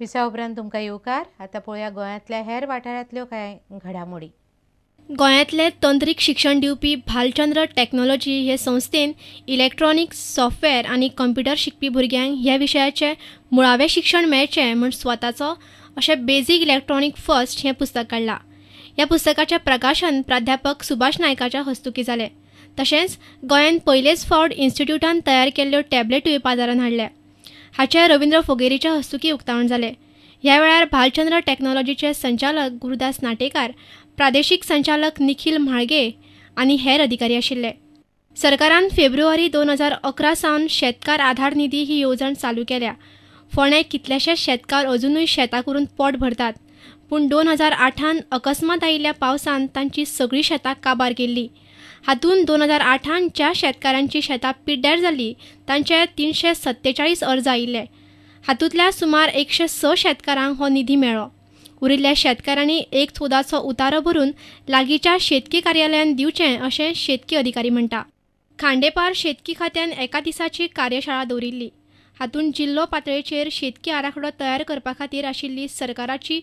Visa उपरांत तुमकां येवकार। आतां पळोवया गोंयांतल्या हेर वाठारांतल्यो कांय घडामोडी। गोंयांतले तंत्रीक शिक्षण दिवपी भालचंद्र टॅक्नॉलॉजी हे संस्थेन इलेक्ट्रॉनिक्स सॉफ्टवेअर आनी कंप्युटर शिकपी भुरग्यांक ह्या विशयाचें मुळावें शिक्षण मेळचें म्हूण स्वताचो अशें बेजीक इलेक्ट्रॉनिक फर्स्ट हें पुस्तक काडलां। ह्या पुस्तकाचें प्रकाशन प्राध्यापक सुभाष नायकाच्या हस्तुकी जालें। तशेंच गोंयांत पयलेच फावट इन्स्टिट्यूटान तयार केल्ल्यो टॅबलेटूय बाजारांत हाडल्या। हाचें रवींद्र फोगेरीच्या हस्तुकी उक्तावण जालें। ह्या वेळार भालचंद्र टॅक्नॉलॉजीचे संचालक गुरुदास नाटेकार, प्रादेशीक संचालक निखिल म्हाळगे आनी हेर अधिकारी आशिल्ले। सरकारान फेब्रुवारी 2011 सावन शेतकार आधार निधी ही येवजण चालू केल्या। फोंडे कितलेशेच शेतकार अजूनय शेतां करून पोट भरतात, पूण 2008 अकस्मात आयिल्ल्या पावसान तांची सगळीं शेतां काबार केल्ली। हातूंत 2008 ज्या शेतकारांची शेतां पिड्ड्यार जाल्ली तांचे 347 अर्ज आयिल्ले। हातूंतल्या सुमार 106 शेतकारांक हो निधी मेळ्ळो। उरिल्ल्या शेतकारांनी एक चौदाचो उतारो भरून लागींच्या शेतकी कार्यालयान दिवचें अशें शेतकी अधिकारी म्हणटा। खांडेपार शेतकी खात्यान एका दिसाची कार्यशाळा दवरिल्ली। हातूंत जिल्लो पातळेचेर शेतकी आराखडो तयार करपा खातीर आशिल्ली सरकाराची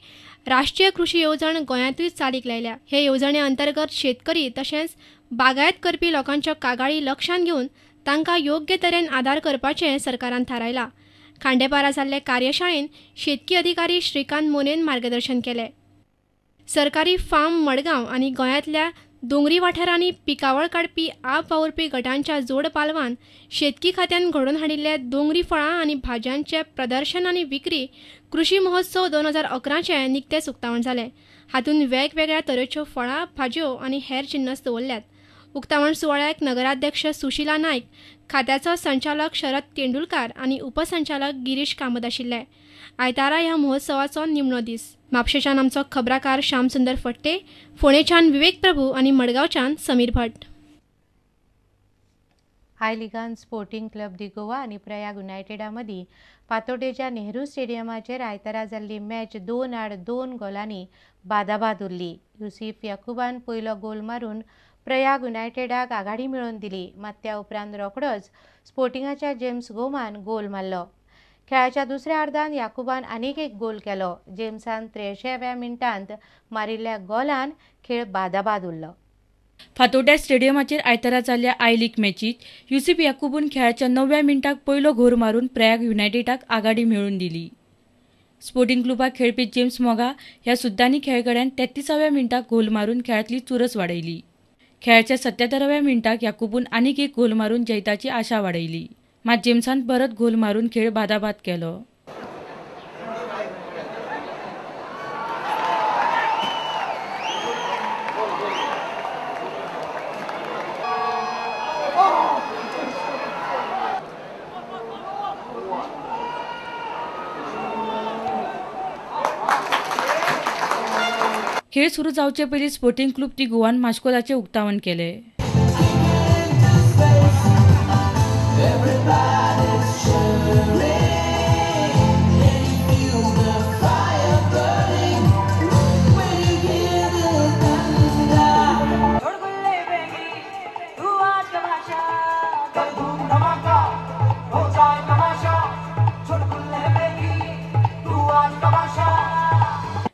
राष्ट्रीय कृषी येवजण गोंयांतूय चालीक लायल्या। हे येवजणे अंतर्गत शेतकरी तशेंच बागायत करपी लोकांच्यो कागाळी लक्षांत घेवन तांकां योग्य तरेन आदार करपाचें सरकारान थारायलां। खांडेपारा जाल्ले कार्यशाळेंत शेतकी अधिकारी श्रीकांत मोनेन मार्गदर्शन केलें। सरकारी फार्म मडगांव आनी गोंयांतल्या दोंगरी वाठारांनी पिकावळ काडपी आप वावुरपी गटांच्या जोड पालवान शेतकी खात्यान घडोवन हाडिल्ले दोंगरी फळां आनी भाज्यांचे प्रदर्शन आनी विक्री कृषी महोत्सव 2011 निकतेच उक्तावण जालें। हातूंत वेगवेगळ्या तरेच्यो फळां, भाजयो आनी हेर जिन्नस दवरल्यात। उक्तावण सुवाळ्याक नगराध्यक्ष सुशिला नायक, खात्याचो संचालक शरद तेंडुलकार आनी उपसंचालक गिरीश कामत आशिल्ले। आयतारा ह्या महोत्सवाचो निमणो दीस। म्हापशेच्यान आमचो खबराकार श्यामसुंदर फडते, फोंडेच्यान विवेक प्रभू आनी मडगांवच्यान समीर भट। आय लिगान स्पोर्टिंग क्लब दी गोवा आनी प्रयाग युनायटेडा मदीं फातोर्डेच्या नेहरू स्टेडियमाचेर आयतारा जाल्ली मॅच 2-2 गोलांनी बादाबाद उरली। युसीफ याकुबान पयलो गोल मारून प्रयाग युनायटेडाक आघाडी मेळोवन दिली, मात त्या उपरांत रोखडोच स्पोर्टिंगाच्या जेम्स गोमान गोल मारलो। खेळाच्या दुसऱ्या अर्धांत याकुबान आनीक एक गोल केलो। जेम्सान 83व्या मिनटांत मारिल्ल्या गोलान खेळ बादाबाद उरलो। फातोर्डे स्टेडियमाचेर आयतारा जाल्ल्या आय लीग मॅचीत युसीफ याकुबून खेळाच्या 9व्या मिनटाक पयलो घोर मारून प्रयाग युनायटेडाक आघाडी मेळोवन दिली। स्पोर्टिंग क्लबाक खेळपी जेम्स मोगा ह्या सुद्दांनी खेळगड्यान 33व्या मिनटाक गोल मारून खेळांतली चुरस वाडयली। खेळाच्या 77व्या मिनटाक याकुबून आनीक एक गोल मारून जैताची आशा वाडयली, मात जेम्सान परत गोल मारून खेळ बादाबाद केलो। खेळ सुरू जावचे पयलीं स्पोर्टिंग क्लब दी गोवान माश्कोलाचें उक्तावण केलें।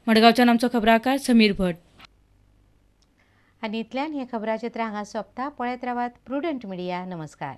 मडगांवच्यान आमचो खबराकार समीर भट। आनी इतल्यान हे खबराचित्र हांगा सोंपता। पळयत रावात प्रुडंट मिडिया। नमस्कार।